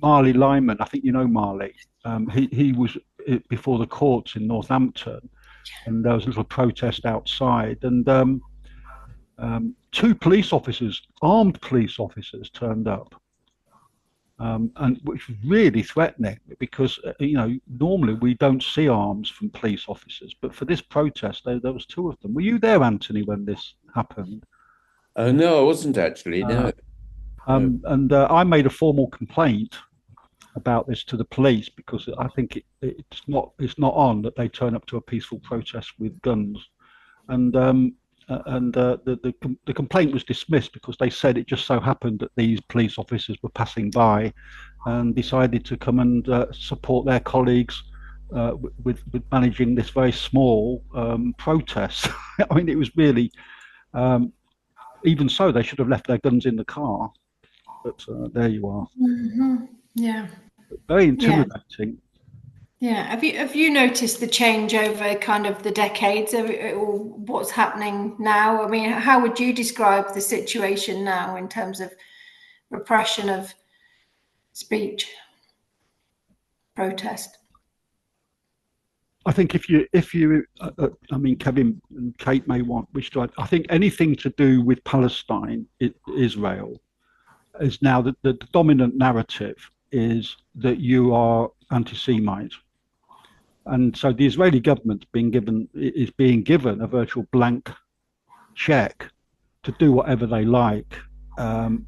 Marley Lyman, I think you know Marley. He was before the courts in Northampton, and there was a little protest outside, and 2 police officers, armed police officers, turned up, and which was really threatening because normally we don't see arms from police officers, but for this protest there was 2 of them. Were you there, Anthony, when this happened? No, I wasn't actually. No. And I made a formal complaint about this to the police because I think it's not on that they turn up to a peaceful protest with guns, and the complaint was dismissed because they said it just so happened that these police officers were passing by and decided to come and support their colleagues with managing this very small protest. I mean, it was really even so they should have left their guns in the car. But there you are. Mm-hmm. Yeah. Very intimidating. Yeah. Have you noticed the change over kind of the decades, or what's happening now? I mean, how would you describe the situation now in terms of repression of speech, protest? I think if you, I mean, Kevin and Kate may wish to. I think anything to do with Palestine, Israel, is now the dominant narrative is that you are anti-Semite, and so the Israeli government is being given a virtual blank check to do whatever they like, and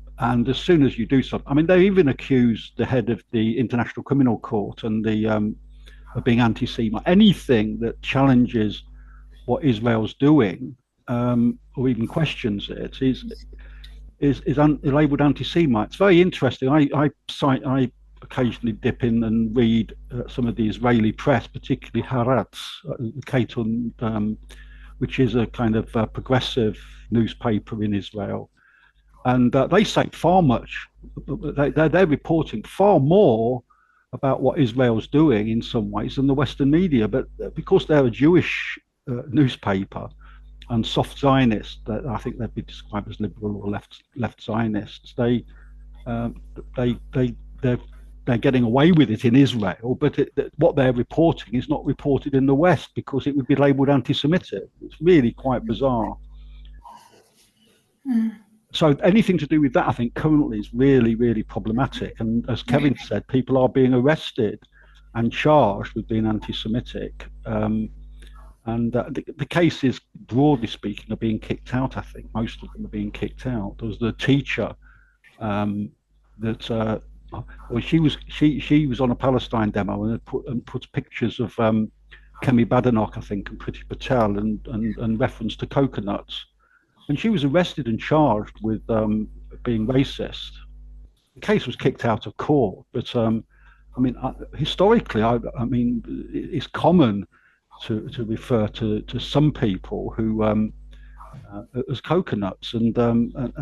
as soon as you do something, I mean, they even accused the head of the International Criminal Court and of being anti-Semite. Anything that challenges what Israel's doing or even questions it is labelled anti-Semite. It's very interesting. I occasionally dip in and read some of the Israeli press, particularly Haaretz, Keiton, which is a kind of progressive newspaper in Israel. And they say far much, they're reporting far more about what Israel's doing in some ways than the Western media. But because they're a Jewish newspaper and soft Zionists, that I think they'd be described as liberal or left Zionists, they're getting away with it in Israel, but what they're reporting is not reported in the West because it would be labelled anti-Semitic. It's really quite bizarre. So anything to do with that, I think, currently is really, really problematic. And as Kevin said, people are being arrested and charged with being anti-Semitic. The cases, broadly speaking, are being kicked out. I think most of them are being kicked out. There was the teacher she was on a Palestine demo and put pictures of Kemi Badenoch, I think, and Priti Patel and reference to coconuts. And she was arrested and charged with being racist. The case was kicked out of court, but historically, it's common to refer to some people who as coconuts, and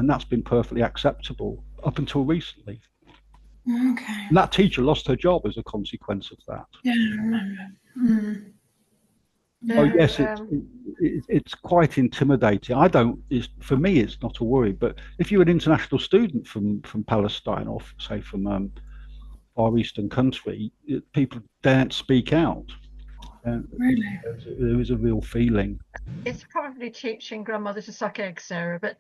that's been perfectly acceptable up until recently. Okay. And that teacher lost her job as a consequence of that. Yeah, I remember. Oh yes, it's quite intimidating. For me, it's not a worry. But if you're an international student from Palestine or say from Far Eastern country, people daren't speak out. Really, there is a real feeling. It's probably teaching grandmother to suck eggs, Sarah. But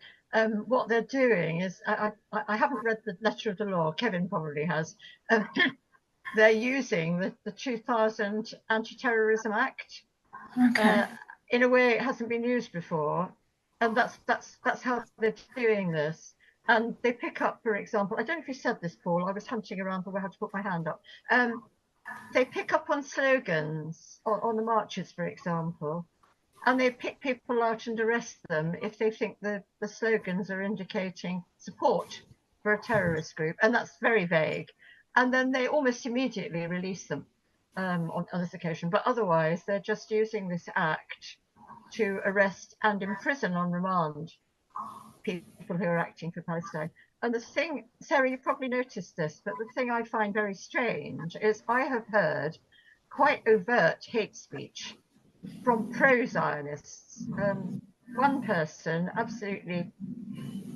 what they're doing is, I haven't read the letter of the law. Kevin probably has. They're using the 2000 Anti-Terrorism Act. okay. In a way it hasn't been used before, and that's how they're doing this. And they pick up, for example, I don't know if you said this, Paul, I was hunting around for where I had to put my hand up. They pick up on slogans on the marches, for example, and they pick people out and arrest them if they think the slogans are indicating support for a terrorist group, and that's very vague. And then they almost immediately release them on this occasion, but otherwise they're just using this act to arrest and imprison on remand people who are acting for Palestine. And the thing, Sarah, you probably noticed this, but the thing I find very strange is I have heard quite overt hate speech from pro-Zionists. One person, absolutely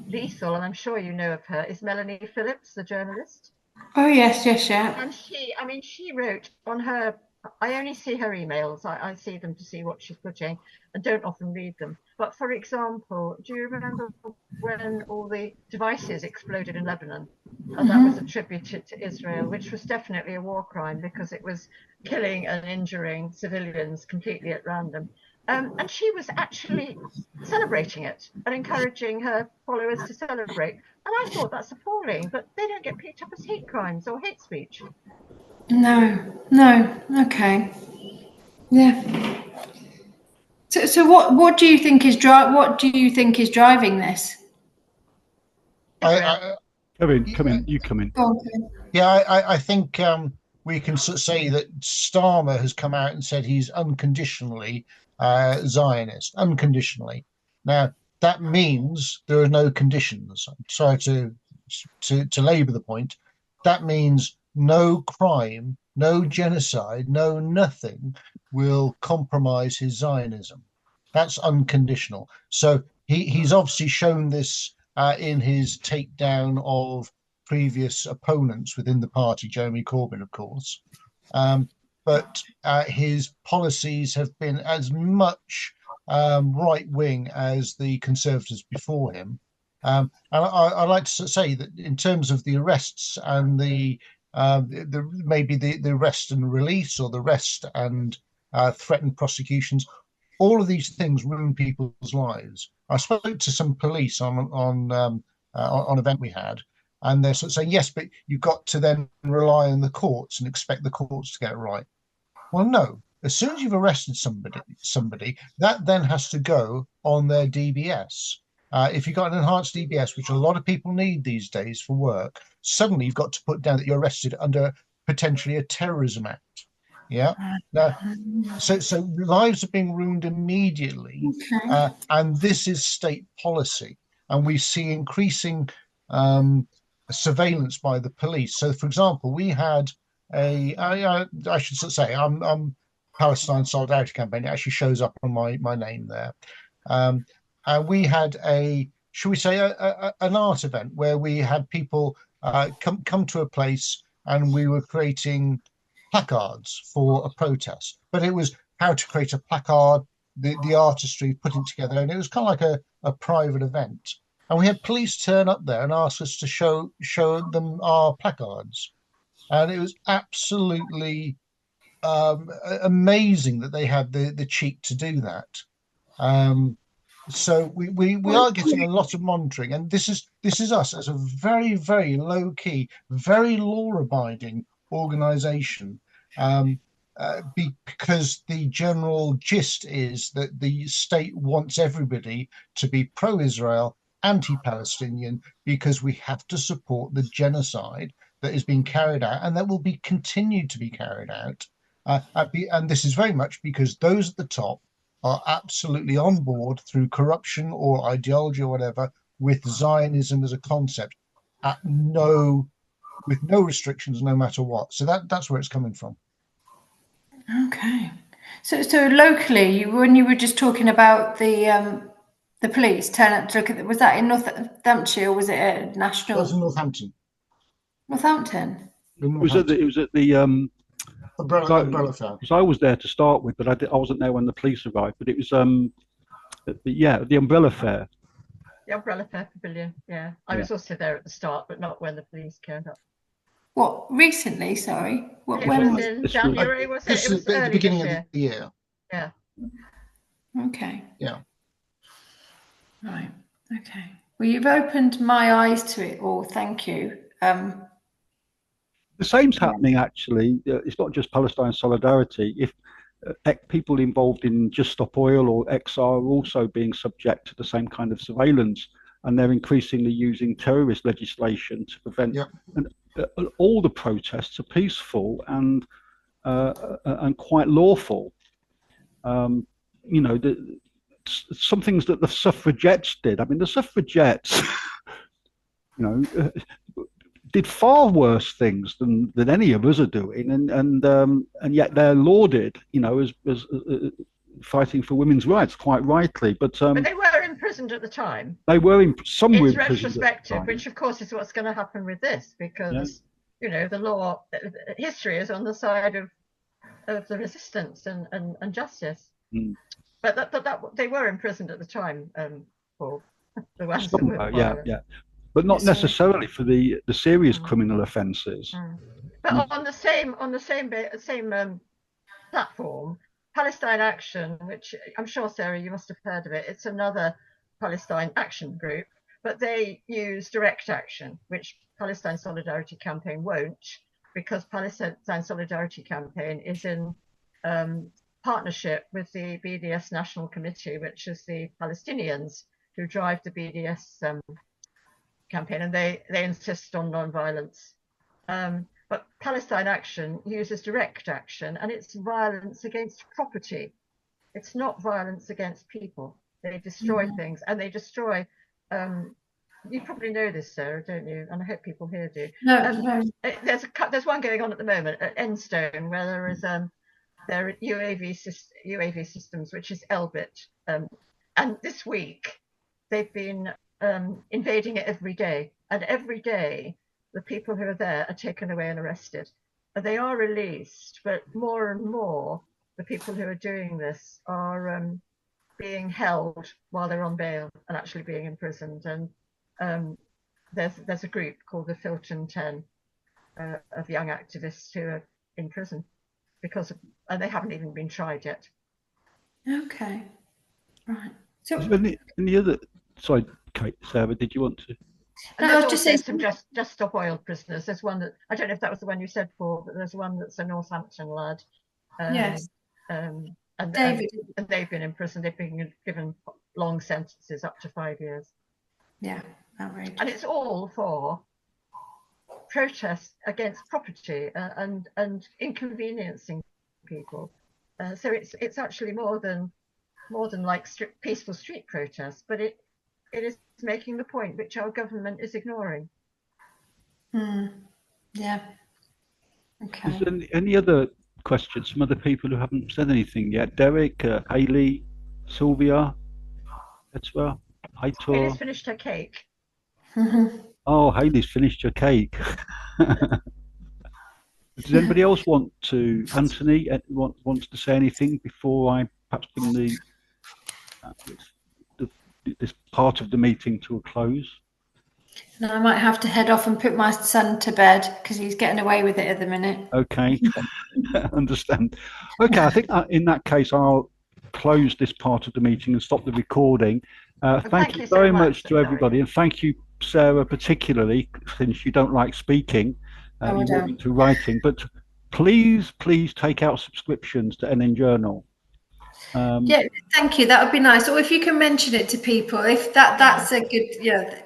lethal, and I'm sure you know of her, is Melanie Phillips, the journalist. Oh yes, yeah. And she wrote on her, I only see her emails, I see them to see what she's putting and don't often read them. But for example, do you remember when all the devices exploded in Lebanon? And that was attributed to Israel, which was definitely a war crime because it was killing and injuring civilians completely at random. And she was actually celebrating it and encouraging her followers to celebrate. And I thought that's appalling, but they don't get picked up as hate crimes or hate speech. No. Okay. Yeah. So what do you think is driving this? Kevin, come in. You come in. Yeah, I think we can say that Starmer has come out and said he's unconditionally Zionist, unconditionally. Now that means there are no conditions. I'm sorry to labour the point. That means no crime, no genocide, no nothing will compromise his Zionism. That's unconditional. So he's obviously shown this in his takedown of previous opponents within the party, Jeremy Corbyn, of course. But his policies have been as much right-wing as the Conservatives before him. And I like to say that in terms of the arrests and the arrest and release, or the arrest and threatened prosecutions, all of these things ruin people's lives. I spoke to some police on an event we had, and they're sort of saying, yes, but you've got to then rely on the courts and expect the courts to get it right. Well, no. As soon as you've arrested somebody, that then has to go on their DBS. If you've got an enhanced DBS, which a lot of people need these days for work, suddenly you've got to put down that you're arrested under potentially a terrorism act. Yeah. Now, so lives are being ruined immediately, and this is state policy, and we see increasing surveillance by the police. So, for example, we had I should say I'm Palestine Solidarity Campaign. It actually shows up on my name there. And we had should we say, an art event where we had people come to a place, and we were creating placards for a protest. But it was how to create a placard, the artistry, putting together, and it was kind of like a private event. And we had police turn up there and ask us to show them our placards, and it was absolutely amazing that they had the cheek to do that. So we are getting a lot of monitoring, and this is us as a very, very low key, very law abiding organization, because the general gist is that the state wants everybody to be pro-Israel, anti-Palestinian, because we have to support the genocide that is being carried out and that will be continued to be carried out. And this is very much because those at the top are absolutely on board through corruption or ideology or whatever with Zionism as a concept, with no restrictions, no matter what. So that's where it's coming from. Okay. So locally, when you were just talking about the police turn up to look at, was that in Northamptonshire, or was it a national? It was in Northampton. Northampton. It was at the Umbrella Fair. Because I was there to start with, but I wasn't there when the police arrived. But it was the Umbrella Fair. The Umbrella Fair Pavilion. Yeah, I was also there at the start, but not when the police turned up. What, recently? Sorry. When was it? In January, was it? This is the beginning of the year. Yeah. Okay. Yeah. Right. Okay. Well, you've opened my eyes to it all. Thank you. The same's happening, actually. It's not just Palestine Solidarity. If people involved in Just Stop Oil or XR are also being subject to the same kind of surveillance, and they're increasingly using terrorist legislation to prevent. Yeah. And all the protests are peaceful and quite lawful. Some things that the suffragettes did. I mean, the suffragettes, did far worse things than any of us are doing, and yet they're lauded, as fighting for women's rights, quite rightly. But they were imprisoned at the time. They were some were it's imprisoned retrospective, which of course is what's going to happen with this, because the law, history is on the side of the resistance and justice. Mm. But that they were imprisoned at the time, Paul. The ones that were violent. Yeah. But not necessarily for the serious criminal offences. But on the same platform, Palestine Action, which I'm sure, Sarah, you must have heard of it. It's another Palestine action group, but they use direct action, which Palestine Solidarity Campaign won't, because Palestine Solidarity Campaign is in partnership with the BDS National Committee, which is the Palestinians who drive the BDS campaign, and they insist on non-violence. But Palestine Action uses direct action, and it's violence against property. It's not violence against people. They destroy things, and they destroy. You probably know this, Sarah, don't you? And I hope people here do. No. There's one going on at the moment at Enstone, where there is their UAV systems, which is Elbit, and this week they've been invading it every day, and every day the people who are there are taken away and arrested. And they are released, but more and more the people who are doing this are being held while they're on bail and actually being imprisoned. And there's a group called the Filton 10 of young activists who are in prison and they haven't even been tried yet. Okay, right. So any other? Sorry, Kate, Sarah, did you want to? And there's also some Just Stop Oil prisoners. There's one that, I don't know if that was the one you said, Paul, but there's one that's a Northampton lad. Yes. And David. and they've been in prison. They've been given long sentences, up to 5 years. Yeah, outrageous. And it's all for protest against property and inconveniencing people. So it's actually more than like peaceful street protests, but it is making the point which our government is ignoring. Yeah. Okay. Is there any other questions from other people who haven't said anything yet? Derek, Hayley, Sylvia, Etzra, Aitor. Hayley's finished her cake. Oh, Hayley's finished her cake. Does anybody else want to? Anthony wants to say anything before I perhaps bring this part of the meeting to a close? No, I might have to head off and put my son to bed because he's getting away with it at the minute. Okay, understand. Okay, I think in that case I'll close this part of the meeting and stop the recording. Thank you very much to everybody, and thank you, Sarah, particularly since you don't like speaking. You want into writing, but please take out subscriptions to NNJournal. Yeah, thank you. That would be nice. Or if you can mention it to people, if that's a good,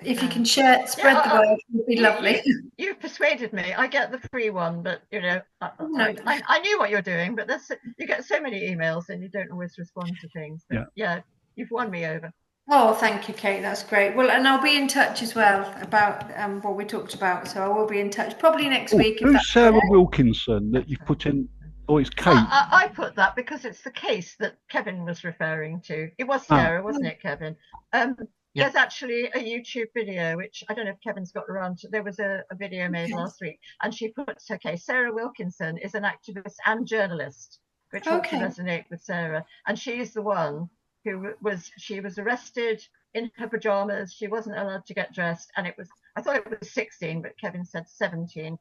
if you can spread the word, it would be lovely. You've persuaded me. I get the free one, but I knew what you're doing, but you get so many emails and you don't always respond to things. But yeah, you've won me over. Oh, thank you, Kate. That's great. Well, and I'll be in touch as well about what we talked about. So I will be in touch probably next week. Who's Sarah Wilkinson that you've put in? Oh, it's Kate. I put that because it's the case that Kevin was referring to. It was Sarah, wasn't it, Kevin? There's actually a YouTube video, which I don't know if Kevin's got around to. There was a video made last week, and she puts her case. Sarah Wilkinson is an activist and journalist, which ought to resonate with Sarah. And she's the one who was arrested in her pajamas. She wasn't allowed to get dressed, and I thought it was 16, but Kevin said 17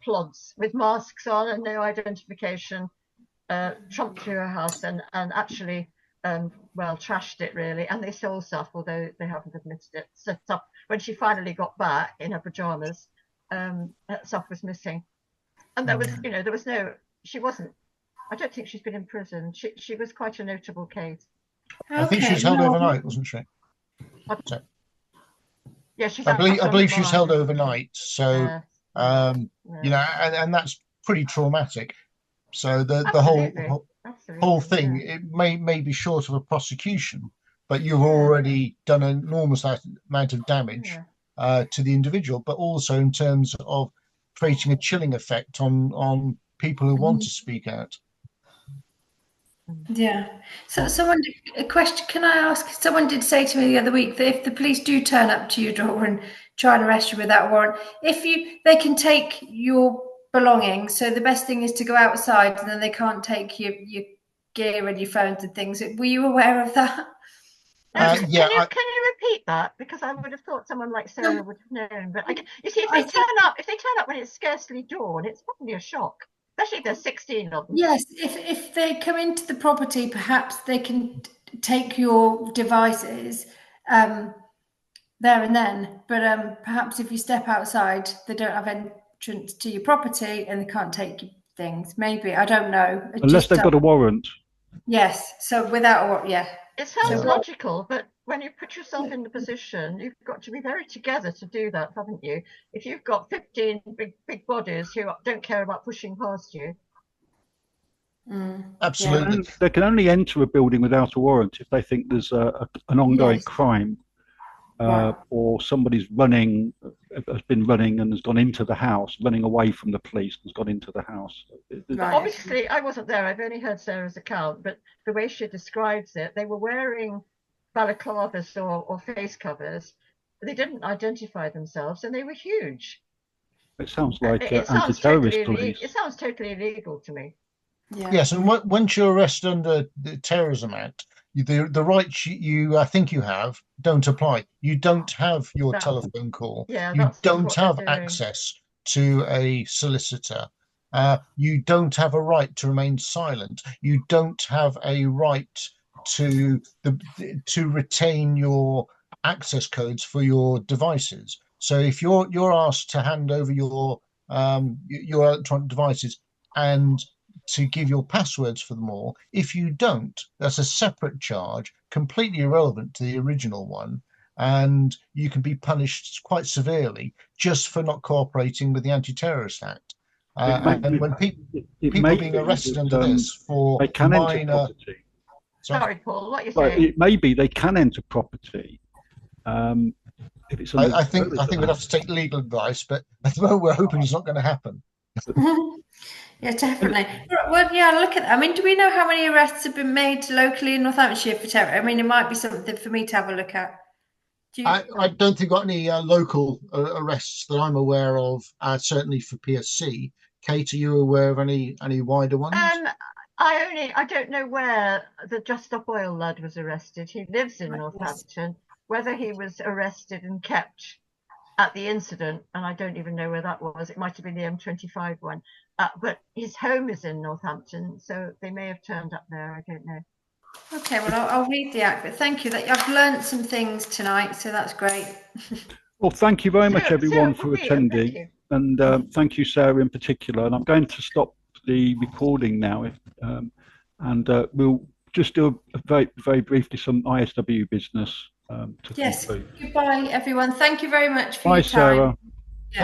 plods with masks on and no identification, trumped through her house and actually trashed it really. And they stole stuff, although they haven't admitted it. So stuff, when she finally got back in her pajamas, stuff was missing, and there was she wasn't. I don't think she's been in prison. She was quite a notable case. I think she was held overnight, wasn't she? Yeah, she's. I believe she was held overnight. So, and that's pretty traumatic. So the whole thing, it may be short of a prosecution, but you've already done an enormous amount of damage to the individual, but also in terms of creating a chilling effect on people who want to speak out. Yeah. So a question, can I ask? Someone did say to me the other week that if the police do turn up to your door and try and arrest you without a warrant, they can take your belongings. So the best thing is to go outside, and then they can't take your gear and your phones and things. Were you aware of that? Can you repeat that? Because I would have thought someone like Sarah would have known. But you see, if they turn up when it's scarcely dawn, it's probably a shock. Especially if there's 16 of them. Yes, if they come into the property, perhaps they can take your devices there and then. But perhaps if you step outside, they don't have entrance to your property and they can't take your things. Maybe, I don't know. Unless they've got a warrant. Yes, so without a warrant, yeah. It sounds logical, but when you put yourself in the position, you've got to be very together to do that, haven't you? If you've got 15 big bodies who don't care about pushing past you. Absolutely. And they can only enter a building without a warrant if they think there's an ongoing crime, or somebody's has been running and has gone into the house, running away from the police and has gone into the house. Obviously, I wasn't there. I've only heard Sarah's account, but the way she describes it, they were wearing balaclavas or face covers. They didn't identify themselves, and they were huge. It sounds like anti-terrorist police. It sounds totally illegal to me. Yeah. Yes, and once you're arrested under the Terrorism Act, the rights I think you have don't apply. You don't have your telephone call. You don't have access to a solicitor. You don't have a right to remain silent. You don't have a right to retain your access codes for your devices. So if you're asked to hand over your electronic devices and to give your passwords for them all, if you don't, that's a separate charge, completely irrelevant to the original one, and you can be punished quite severely just for not cooperating with the Anti-Terrorist Act. And when people being arrested under this for they can enter minor... property. Sorry, Paul, what you're But saying? it may be they can enter property. If it's I think we'd have to take legal advice, but at the moment we're hoping it's not going to happen. Yeah, definitely. Well, yeah, look at that. I mean, do we know how many arrests have been made locally in Northamptonshire for terror? I mean, it might be something for me to have a look at. I don't think got any local arrests that I'm aware of, certainly for PSC. Kate, are you aware of any wider ones? I don't know where the Just Stop Oil lad was arrested. He lives in Northampton. Whether he was arrested and kept at the incident, and I don't even know where that was. It might have been the M25 one. But his home is in Northampton, so they may have turned up there. I don't know. Okay, well, I'll read the act, but thank you. I've learned some things tonight, so that's great. Well, thank you very much, everyone, for attending. And thank you, Sarah, in particular. And I'm going to stop the recording now. And we'll just do very briefly some ISW business to yes. conclude. Goodbye, everyone. Thank you very much for your time. Bye, Sarah.